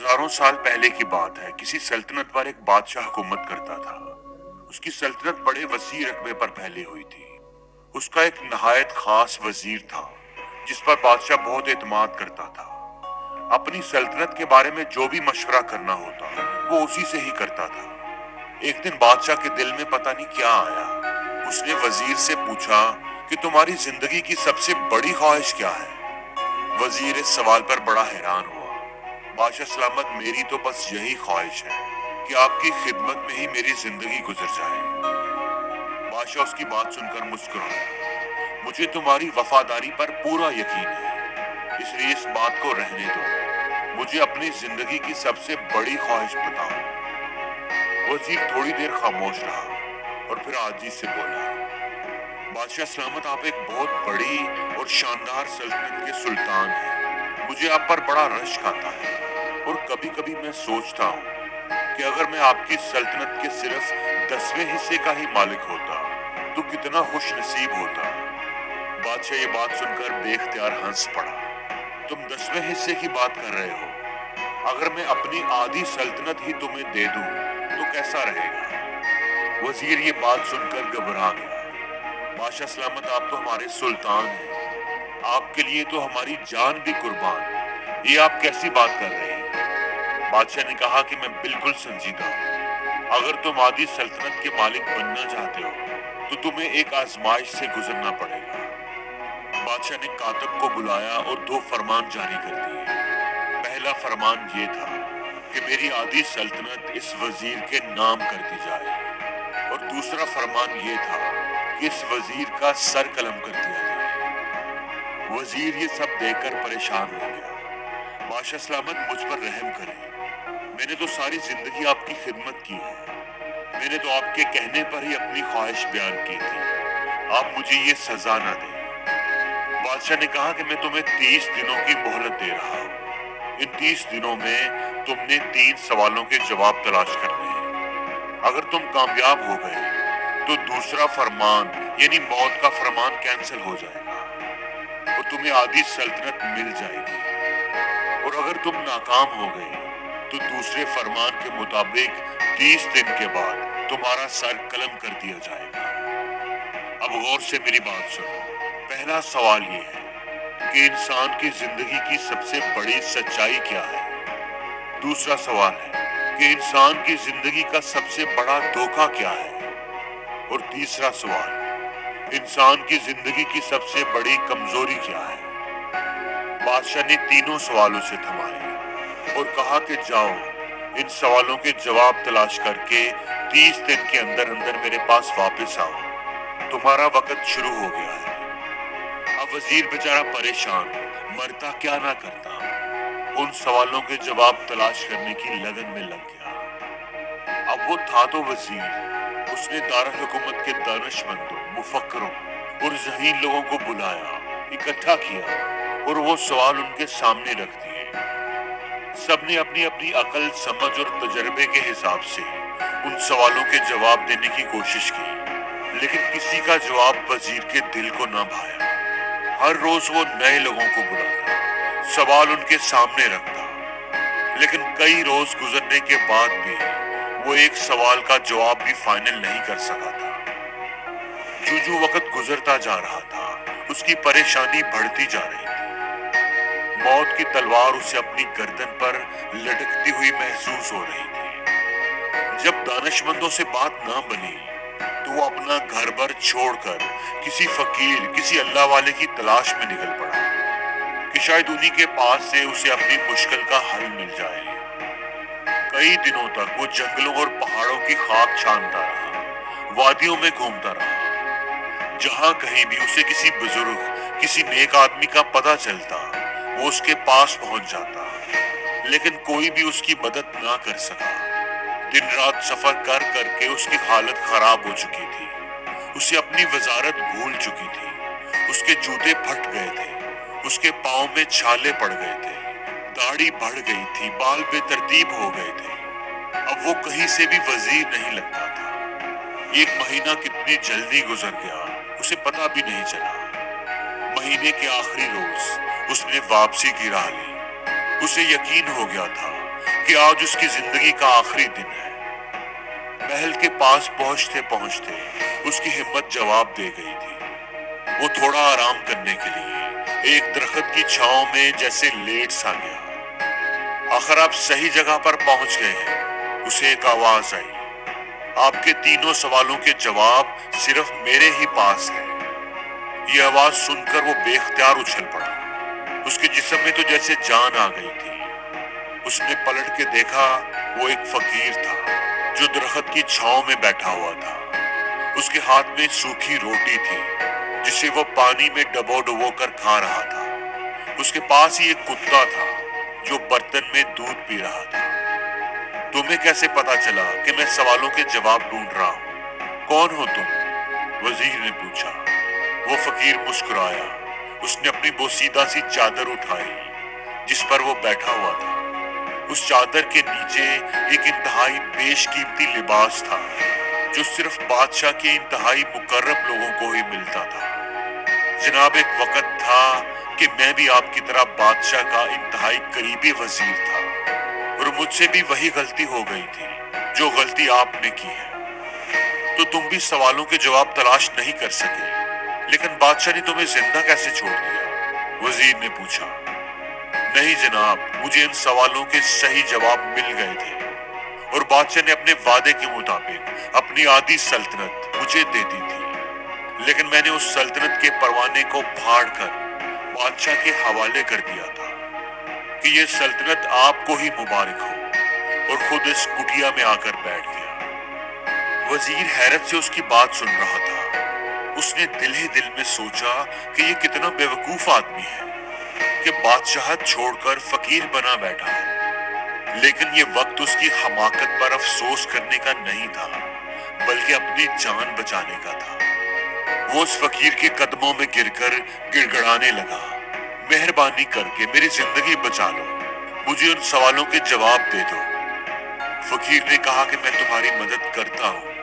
हजारों साल पहले की बात है। किसी सल्तनत पर एक बादशाह हुकूमत करता था। उसकी सल्तनत बड़े वसी रकबे पर फैली हुई थी। उसका एक नहायत खास वजीर था जिस पर बादशाह बहुत एतमाद करता था। अपनी सल्तनत के बारे में जो भी मशवरा करना होता वो उसी से ही करता था। एक दिन बादशाह के दिल में पता नहीं क्या आया। उसने वजीर से पूछा कि तुम्हारी जिंदगी की सबसे बड़ी ख्वाहिश क्या है। वजीर इस सवाल पर बड़ा हैरान हुआ। बादशाह सलामत, मेरी तो बस यही ख्वाहिश है कि आपकी खिदमत में ही मेरी जिंदगी गुजर जाए। बादशाह उसकी बात सुनकर मुस्कुराया। मुझे तुम्हारी वफादारी पर पूरा यकीन है, इसलिए इस बात को रहने दो। मुझे अपनी जिंदगी की सबसे बड़ी ख्वाहिश बताओ। वजीर थोड़ी देर खामोश रहा और फिर आजी से बोला, बादशाह सलामत, आप एक बहुत बड़ी और शानदार सल्तनत के सुल्तान हैं। मुझे आप पर बड़ा रश्क आता है और कभी कभी मैं सोचता हूँ कि अगर मैं आपकी सल्तनत के सिर्फ 10वें हिस्से का ही मालिक होता तो कितना खुश नसीब होता। बादशाह ये बात सुनकर बेख्तियार हंस पड़ा। तुम 10वें हिस्से की बात कर रहे हो? अगर मैं अपनी आधी सल्तनत ही तुम्हें दे दूं तो कैसा रहेगा? वजीर ये बात सुनकर घबरा गया। बादशाह सलामत, आप तो हमारे सुल्तान हैं, आपके लिए तो हमारी जान भी कुर्बान। ये आप कैसी बात कर रहे हैं? बादशाह ने कहा कि मैं बिल्कुल संजीदा हूँ। अगर तुम आधी सल्तनत के मालिक बनना चाहते हो तो तुम्हें एक आजमाइश से गुजरना पड़ेगा। बादशाह ने कातब को बुलाया और 2 फरमान जारी कर दिए। पहला फरमान ये था कि मेरी आधी सल्तनत इस वजीर के नाम कर दी जाए और दूसरा फरमान ये था कि इस वजीर का सर कलम कर दिया जाए। वजीर ये सब देखकर परेशान हो गया। बादशाह सलामत, मुझ पर रहम करें। मैंने तो सारी जिंदगी आपकी खिदमत की है। मैंने तो आपके कहने पर ही अपनी ख्वाहिश बयान की थी। आप मुझे ये सजा ना दें। बादशाह ने कहा कि मैं तुम्हें 30 दिनों की मोहलत दे रहा हूँ। इन 30 दिनों में तुमने 3 सवालों के जवाब तलाश करने हैं। अगर तुम कामयाब हो गए तो दूसरा फरमान यानी मौत का फरमान कैंसिल हो जाएगा और तुम्हें आधी सल्तनत मिल जाएगी। और अगर तुम नाकाम हो गए तो दूसरे फरमान के मुताबिक 30 दिन के बाद तुम्हारा सर कलम कर दिया जाएगा। अब गौर से मेरी बात सुनो। पहला सवाल ये है कि इंसान की जिंदगी की सबसे बड़ी सच्चाई क्या है। दूसरा सवाल है कि इंसान की जिंदगी का सबसे बड़ा धोखा क्या है। और तीसरा सवाल, इंसान की जिंदगी की सबसे बड़ी कमजोरी क्या है। बादशाह ने तीनों सवालों से थमाए और कहा कि जाओ, इन सवालों के जवाब तलाश करके 30 दिन के अंदर अंदर मेरे पास वापस आओ। तुम्हारा वक्त शुरू हो गया है। अब वजीर बेचारा परेशान, मरता क्या ना करता, उन सवालों के जवाब तलाश करने की लगन में लग गया। अब वो था तो वजीर। उसने दारुल हुकूमत के दानिशमंदों, मुफक्करों और ज़हीन लोगों को बुलाया, इकट्ठा किया और वो सवाल उनके सामने रख दिए। सबने अपनी अपनी अकल, समझ और तजर्बे के हिसाब से उन सवालों के जवाब देने की कोशिश की, लेकिन किसी का जवाब वजीर के दिल को ना भाया। हर रोज वो नए लोगों को बुलाता, सवाल उनके सामने रखता, लेकिन कई रोज गुजरने के बाद भी वो एक सवाल का जवाब भी फाइनल नहीं कर सका था। जो वक्त गुजरता जा रहा था उसकी परेशानी बढ़ती जा रही थी। मौत की तलवार उसे अपनी गर्दन पर लटकती हुई महसूस हो रही थी। जब दानिशमंदों से बात ना बनी तो वो अपना घर भर छोड़कर किसी फकीर, किसी अल्लाह वाले की तलाश में निकल पड़ा कि शायद उन्हीं के पास से उसे अपनी मुश्किल का हल मिल जाए। कई दिनों तक वो जंगलों और पहाड़ों की खाक छानता रहा, वादियों में घूमता रहा। जहां कहीं भी उसे किसी बुजुर्ग, किसी नेक आदमी का पता चलता, वो उसके पास पहुंच जाता, लेकिन कोई भी उसकी मदद ना कर सका। दिन रात सफर कर करके उसकी हालत खराब हो चुकी थी। उसे अपनी वजारत भूल चुकी थी। उसके जूते फट गए थे, उसके पांव में छाले पड़ गए थे, दाढ़ी बढ़ गई थी, बाल बेतरतीब हो गए थे। अब वो कहीं से भी वजीर नहीं लगता था। एक महीना कितनी जल्दी गुजर गया उसे पता भी नहीं चला। महीने के आखिरी रोज उसने वापसी की राह ली। उसे यकीन हो गया था کہ آج اس کی زندگی کا آخری دن ہے۔ محل کے پاس پہنچتے پہنچتے اس کی ہمت جواب دے گئی تھی۔ وہ تھوڑا آرام کرنے کے لیے ایک درخت کی چھاؤں میں جیسے لیٹ سا گیا۔ آخر آپ صحیح جگہ پر پہنچ گئے ہیں، اسے ایک آواز آئی۔ آپ کے تینوں سوالوں کے جواب صرف میرے ہی پاس ہیں۔ یہ آواز سن کر وہ بے اختیار اچھل پڑا۔ اس کے جسم میں تو جیسے جان آ گئی تھی۔ اس نے پلٹ کے دیکھا، وہ ایک فقیر تھا جو درخت کی چھاؤں میں بیٹھا ہوا تھا۔ اس کے ہاتھ میں سوکھی روٹی تھی جسے وہ پانی میں ڈبو ڈبو کر کھا رہا تھا۔ اس کے پاس ہی ایک کتا تھا جو برتن میں دودھ پی رہا تھا۔ تمہیں کیسے پتا چلا کہ میں سوالوں کے جواب ڈھونڈ رہا ہوں؟ کون ہو تم؟ وزیر نے پوچھا۔ وہ فقیر مسکرایا۔ اس نے اپنی بوسیدہ سی چادر اٹھائی جس پر وہ بیٹھا ہوا تھا۔ اس چادر کے نیچے ایک انتہائی بیش قیمتی لباس تھا جو صرف بادشاہ کے انتہائی مقرب لوگوں کو ہی ملتا تھا۔ جناب، ایک وقت تھا کہ میں بھی آپ کی طرح بادشاہ کا انتہائی قریبی وزیر تھا، اور مجھ سے بھی وہی غلطی ہو گئی تھی جو غلطی آپ نے کی ہے۔ تو تم بھی سوالوں کے جواب تلاش نہیں کر سکے، لیکن بادشاہ نے تمہیں زندہ کیسے چھوڑ دیا؟ وزیر نے پوچھا۔ نہیں جناب، مجھے ان سوالوں کے صحیح جواب مل گئے تھے، اور بادشاہ نے اپنے وعدے کے مطابق اپنی آدھی سلطنت مجھے دے دی تھی، لیکن میں نے اس سلطنت کے پروانے کو پھاڑ کر بادشاہ کے حوالے کر دیا تھا کہ یہ سلطنت آپ کو ہی مبارک ہو، اور خود اس کٹیا میں آ کر بیٹھ گیا۔ وزیر حیرت سے اس کی بات سن رہا تھا۔ اس نے دل ہی دل میں سوچا کہ یہ کتنا بیوقوف آدمی ہے کہ بادشاہت چھوڑ کر فقیر بنا بیٹھا ہے۔ لیکن یہ وقت اس کی حماقت پر افسوس کرنے کا نہیں تھا، بلکہ اپنی جان بچانے کا تھا۔ وہ اس فقیر کے قدموں میں گر کر گڑ گڑانے لگا، مہربانی کر کے میری زندگی بچا لو، مجھے ان سوالوں کے جواب دے دو۔ فقیر نے کہا کہ میں تمہاری مدد کرتا ہوں،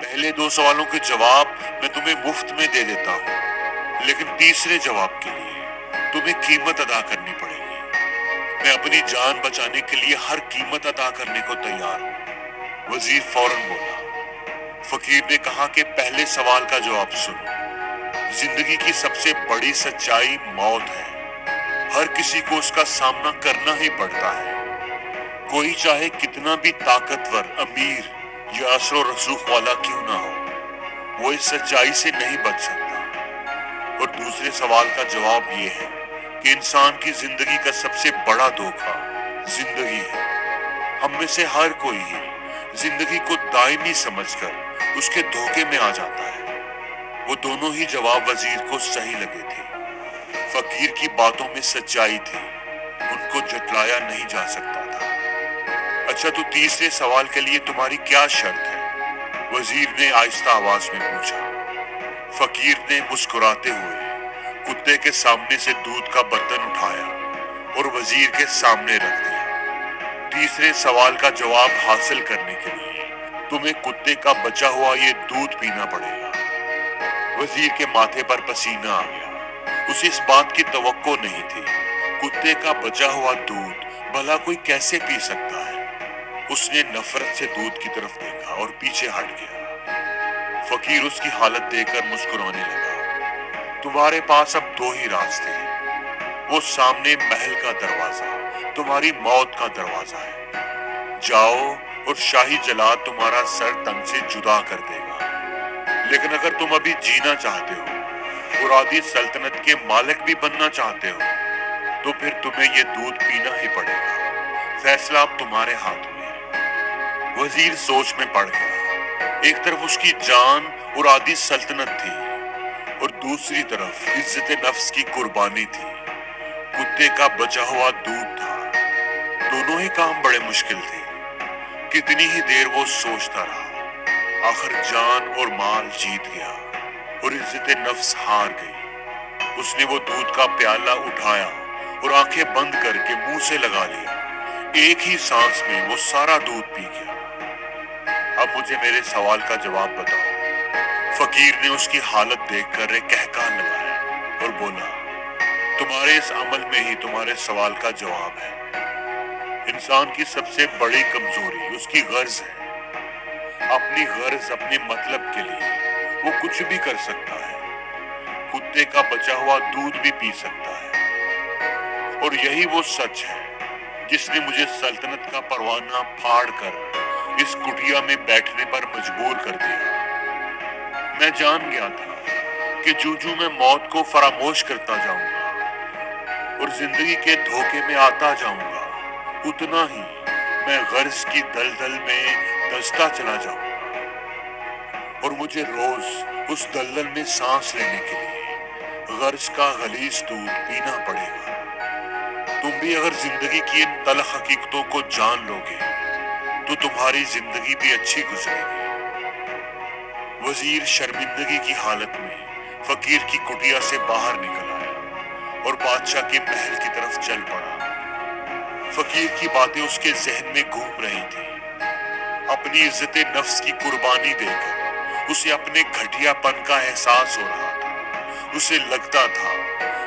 پہلے 2 سوالوں کے جواب میں تمہیں مفت میں دے دیتا ہوں، لیکن تیسرے جواب کے لیے تمہیں قیمت ادا کرنی پڑے گی۔ میں اپنی جان بچانے کے لیے ہر قیمت ادا کرنے کو تیار ہوں۔ وزیر فوراً بولا۔ فقیر نے کہا کہ پہلے سوال کا جواب سنو۔ زندگی کی سب سے بڑی سچائی موت ہے۔ ہر کسی کو اس کا سامنا کرنا ہی پڑتا ہے، کوئی چاہے کتنا بھی طاقتور، امیر یا اثر و رسوخ والا کیوں نہ ہو، وہ اس سچائی سے نہیں بچ سکتا۔ اور دوسرے سوال کا جواب یہ ہے کہ انسان کی زندگی کا سب سے بڑا دھوکہ زندگی ہے۔ ہم میں سے ہر کوئی ہی زندگی کو دائمی سمجھ کر اس کے دھوکے میں آ جاتا ہے۔ وہ دونوں ہی جواب وزیر کو صحیح لگے تھے۔ فقیر کی باتوں میں سچائی تھی، ان کو جھٹلایا نہیں جا سکتا تھا۔ اچھا، تو تیسرے سوال کے لیے تمہاری کیا شرط ہے؟ وزیر نے آہستہ آواز میں پوچھا۔ فقیر نے مسکراتے ہوئے کتے کے سامنے سے دودھ کا برتن اٹھایا اور وزیر کے سامنے رکھ دیا۔ تیسرے سوال کا جواب حاصل کرنے کے لیے تمہیں کتے کا بچا ہوا یہ دودھ پینا پڑے گا۔ وزیر کے ماتھے پر پسینہ آ گیا۔ اسے اس بات کی توقع نہیں تھی۔ کتے کا بچا ہوا دودھ بھلا کوئی کیسے پی سکتا ہے؟ اس نے نفرت سے دودھ کی طرف دیکھا اور پیچھے ہٹ گیا۔ فقیر اس کی حالت دیکھ کر مسکرانے لگا۔ تمہارے پاس اب 2 ہی راستے ہیں۔ وہ سامنے محل کا دروازہ تمہاری موت کا دروازہ ہے۔ جاؤ اور شاہی جلاد تمہارا سر تن سے جدا کر دے گا، لیکن اگر تم ابھی جینا چاہتے ہو اور آدھی سلطنت کے مالک بھی بننا چاہتے ہو تو پھر تمہیں یہ دودھ پینا ہی پڑے گا۔ فیصلہ اب تمہارے ہاتھ میں ہے۔ وزیر سوچ میں پڑ گیا۔ ایک طرف اس کی جان اور آدھی سلطنت تھی، اور دوسری طرف عزت نفس کی قربانی تھی، کتے کا بچا ہوا دودھ تھا۔ دونوں ہی کام بڑے مشکل تھے۔ کتنی ہی دیر وہ سوچتا رہا، آخر جان اور مال جیت گیا اور عزت نفس ہار گئی۔ اس نے وہ دودھ کا پیالہ اٹھایا اور آنکھیں بند کر کے منہ سے لگا لیا۔ ایک ہی سانس میں وہ سارا دودھ پی گیا۔ اب مجھے میرے سوال کا جواب بتاؤ۔ فقیر نے اس کی حالت دیکھ کر ایک کہکہا لگایا اور بولا، تمہارے اس عمل میں ہی تمہارے سوال کا جواب ہے۔ इंसान की सबसे बड़ी कमजोरी उसकी गर्ज है। अपनी गर्ज, अपने मतलब के लिए वो कुछ भी कर सकता है। कुत्ते का बचा हुआ दूध भी पी सकता है। और यही वो सच है जिसने मुझे सल्तनत का परवाना फाड़ कर इस कुटिया में बैठने पर मजबूर कर दिया। मैं जान गया था कि जूं मैं मौत को फरामोश करता जाऊंगा और जिंदगी के धोखे में आता जाऊंगा, उतना ही मैं गर्ज की दलदल में धंसता चला जाऊंगा। और मुझे रोज उस दलदल में सांस लेने के लिए गर्ज का गलीज दूध पीना पड़ेगा। तुम भी अगर जिंदगी की इन तल्ख हकीकतों को जान लोगे तो तुम्हारी जिंदगी भी अच्छी गुजरेगी। वजीर शर्मिंदगी की हालत में फकीर की कुटिया से बाहर निकल आया और बादशाह के महल की तरफ चल पड़ा। फकीर की बातें उसके जहन में घूम रही थी। अपनी इज्जत नफ्स की कुर्बानी देकर उसे अपने घटियापन का एहसास हो रहा था। उसे लगता था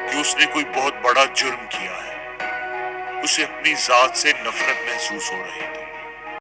कि उसने कोई बहुत बड़ा जुर्म किया है। उसे अपनी जात से नफरत महसूस हो रही थी।